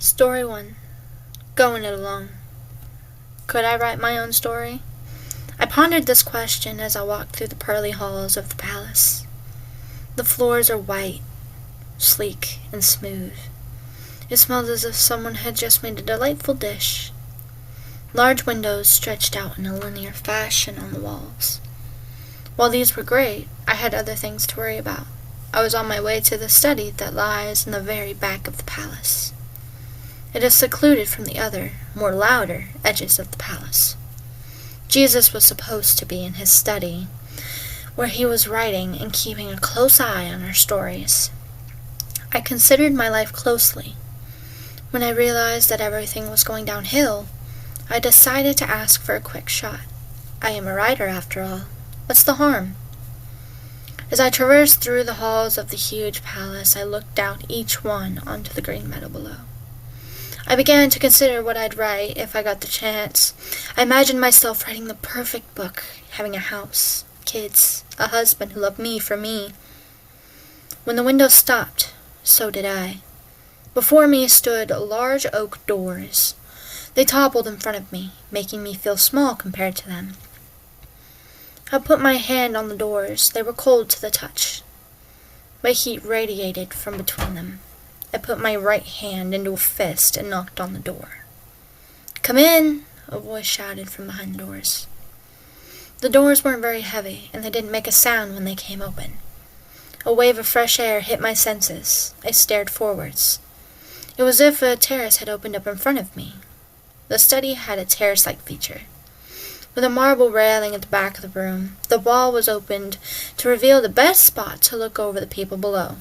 Story 1. Goin It Alone. Could I write my own story? I pondered this question as I walked through the pearly halls of the palace. The floors are white, sleek, and smooth. It smelled as if someone had just made a delightful dish. Large windows stretched out in a linear fashion on the walls. While these were great, I had other things to worry about. I was on my way to the study that lies in the very back of the palace. It is secluded from the other, more louder, edges of the palace. Jesus was supposed to be in his study, where he was writing and keeping a close eye on our stories. I considered my life closely. When I realized that everything was going downhill, I decided to ask for a quick shot. I am a writer, after all. What's the harm? As I traversed through the halls of the huge palace, I looked out each one onto the green meadow below. I began to consider what I'd write if I got the chance. I imagined myself writing the perfect book, having a house, kids, a husband who loved me for me. When the window stopped, so did I. Before me stood large oak doors. They toppled in front of me, making me feel small compared to them. I put my hand on the doors. They were cold to the touch. My heat radiated from between them. I put my right hand into a fist and knocked on the door. "Come in," a voice shouted from behind the doors. The doors weren't very heavy, and they didn't make a sound when they came open. A wave of fresh air hit my senses. I stared forwards. It was as if a terrace had opened up in front of me. The study had a terrace-like feature. With a marble railing at the back of the room, the wall was opened to reveal the best spot to look over the people below.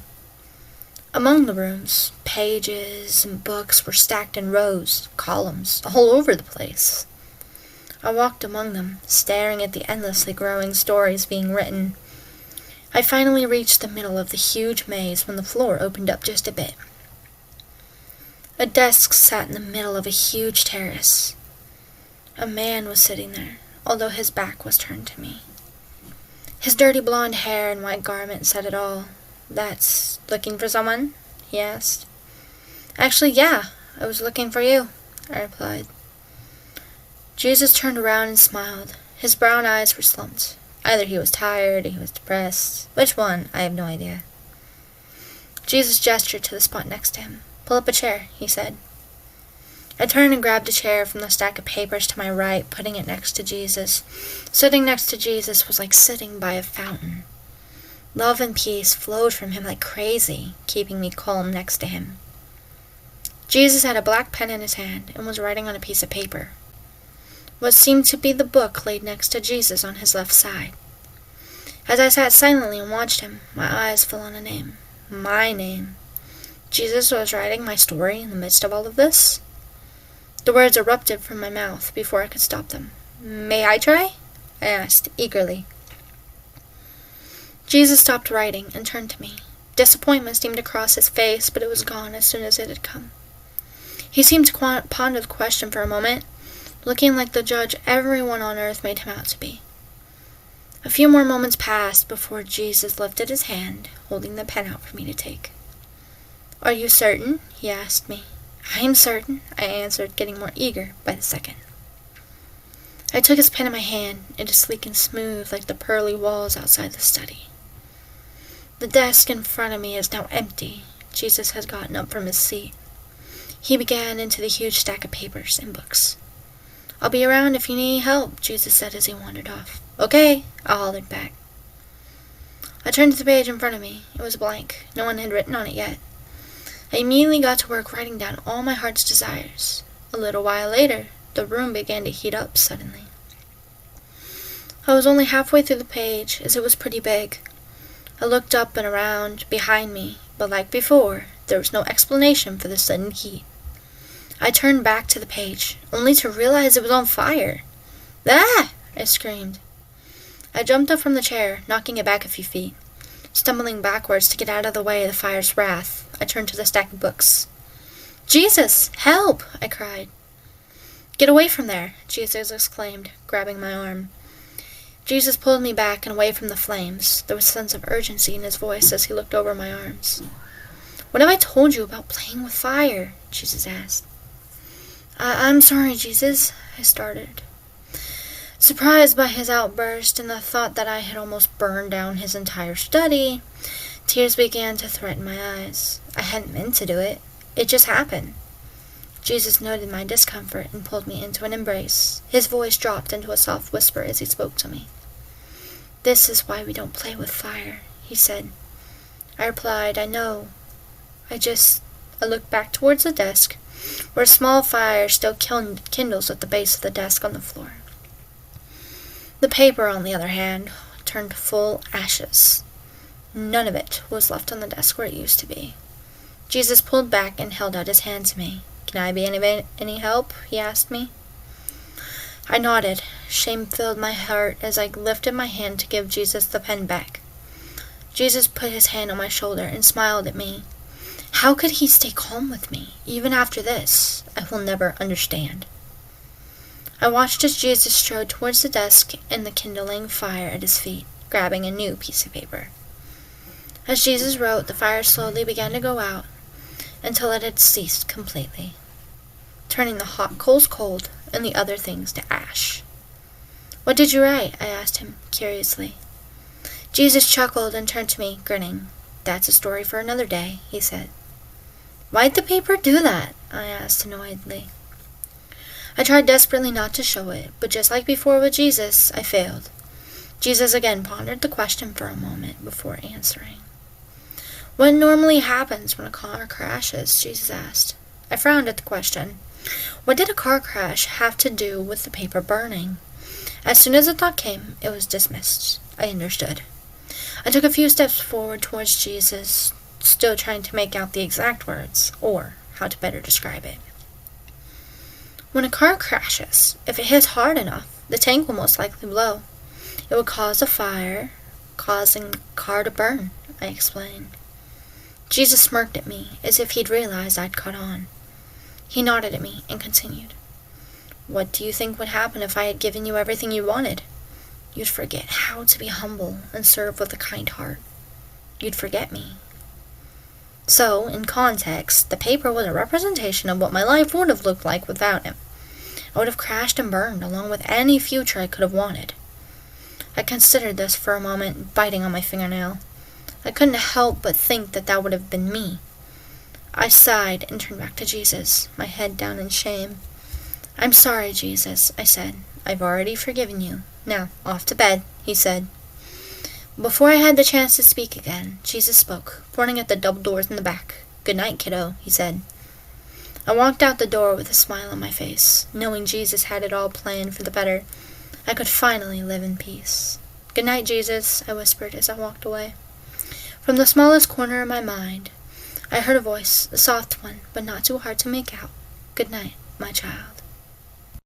Among the rooms, pages and books were stacked in rows, columns, all over the place. I walked among them, staring at the endlessly growing stories being written. I finally reached the middle of the huge maze when the floor opened up just a bit. A desk sat in the middle of a huge terrace. A man was sitting there, although his back was turned to me. His dirty blonde hair and white garment said it all. "That's looking for someone?" he asked. "Actually, yeah, I was looking for you," I replied. Jesus turned around and smiled. His brown eyes were slumped. Either he was tired or he was depressed. Which one? I have no idea. Jesus gestured to the spot next to him. "Pull up a chair," he said. I turned and grabbed a chair from the stack of papers to my right, putting it next to Jesus. Sitting next to Jesus was like sitting by a fountain. Love and peace flowed from him like crazy, keeping me calm next to him. Jesus had a black pen in his hand and was writing on a piece of paper. What seemed to be the book laid next to Jesus on his left side. As I sat silently and watched him, my eyes fell on a name. My name. Jesus was writing my story in the midst of all of this? The words erupted from my mouth before I could stop them. "May I try?" I asked, eagerly. Jesus stopped writing and turned to me. Disappointment seemed to cross his face, but it was gone as soon as it had come. He seemed to ponder the question for a moment, looking like the judge everyone on earth made him out to be. A few more moments passed before Jesus lifted his hand, holding the pen out for me to take. "Are you certain?" he asked me. "I am certain," I answered, getting more eager by the second. I took his pen in my hand. It is sleek and smooth like the pearly walls outside the study. The desk in front of me is now empty. Jesus has gotten up from his seat. He began into the huge stack of papers and books. "I'll be around if you need help," Jesus said as he wandered off. "Okay," I hollered back. I turned to the page in front of me. It was blank. No one had written on it yet. I immediately got to work writing down all my heart's desires. A little while later, the room began to heat up suddenly. I was only halfway through the page, as it was pretty big. I looked up and around behind me, but like before, there was no explanation for the sudden heat. I turned back to the page, only to realize it was on fire. "Ah!" I screamed. I jumped up from the chair, knocking it back a few feet. Stumbling backwards to get out of the way of the fire's wrath, I turned to the stack of books. "Jesus, help!" I cried. "Get away from there!" Jesus exclaimed, grabbing my arm. Jesus pulled me back and away from the flames. There was a sense of urgency in his voice as he looked over my arms. "What have I told you about playing with fire?" Jesus asked. I'm sorry, Jesus," I started. Surprised by his outburst and the thought that I had almost burned down his entire study, tears began to threaten my eyes. I hadn't meant to do it. It just happened. Jesus noted my discomfort and pulled me into an embrace. His voice dropped into a soft whisper as he spoke to me. "This is why we don't play with fire," he said. I replied, "I know. I looked back towards the desk, where a small fire still kindles at the base of the desk on the floor. The paper, on the other hand, turned full ashes. None of it was left on the desk where it used to be. Jesus pulled back and held out his hand to me. "Can I be any help?" he asked me. I nodded. Shame filled my heart as I lifted my hand to give Jesus the pen back. Jesus put his hand on my shoulder and smiled at me. How could he stay calm with me, even after this? I will never understand. I watched as Jesus strode towards the desk and the kindling fire at his feet, grabbing a new piece of paper. As Jesus wrote, the fire slowly began to go out until it had ceased completely, turning the hot coals cold and the other things to ash. "What did you write?" I asked him, curiously. Jesus chuckled and turned to me, grinning. "That's a story for another day," he said. "Why'd the paper do that?" I asked annoyedly. I tried desperately not to show it, but just like before with Jesus, I failed. Jesus again pondered the question for a moment before answering. "What normally happens when a car crashes?" Jesus asked. I frowned at the question. What did a car crash have to do with the paper burning? As soon as the thought came, it was dismissed. I understood. I took a few steps forward towards Jesus, still trying to make out the exact words, or how to better describe it. When a car crashes, if it hits hard enough, the tank will most likely blow. It would cause a fire, causing the car to burn, I explained. Jesus smirked at me, as if he'd realized I'd caught on. He nodded at me and continued. "What do you think would happen if I had given you everything you wanted? You'd forget how to be humble and serve with a kind heart. You'd forget me." So, in context, the paper was a representation of what my life would have looked like without him. I would have crashed and burned along with any future I could have wanted. I considered this for a moment, biting on my fingernail. I couldn't help but think that would have been me. I sighed and turned back to Jesus, my head down in shame. "I'm sorry, Jesus," I said. "I've already forgiven you. Now, off to bed," he said. Before I had the chance to speak again, Jesus spoke, pointing at the double doors in the back. "Good night, kiddo," he said. I walked out the door with a smile on my face, knowing Jesus had it all planned for the better. I could finally live in peace. "Good night, Jesus," I whispered as I walked away. From the smallest corner of my mind, I heard a voice, a soft one, but not too hard to make out. "Good night, my child."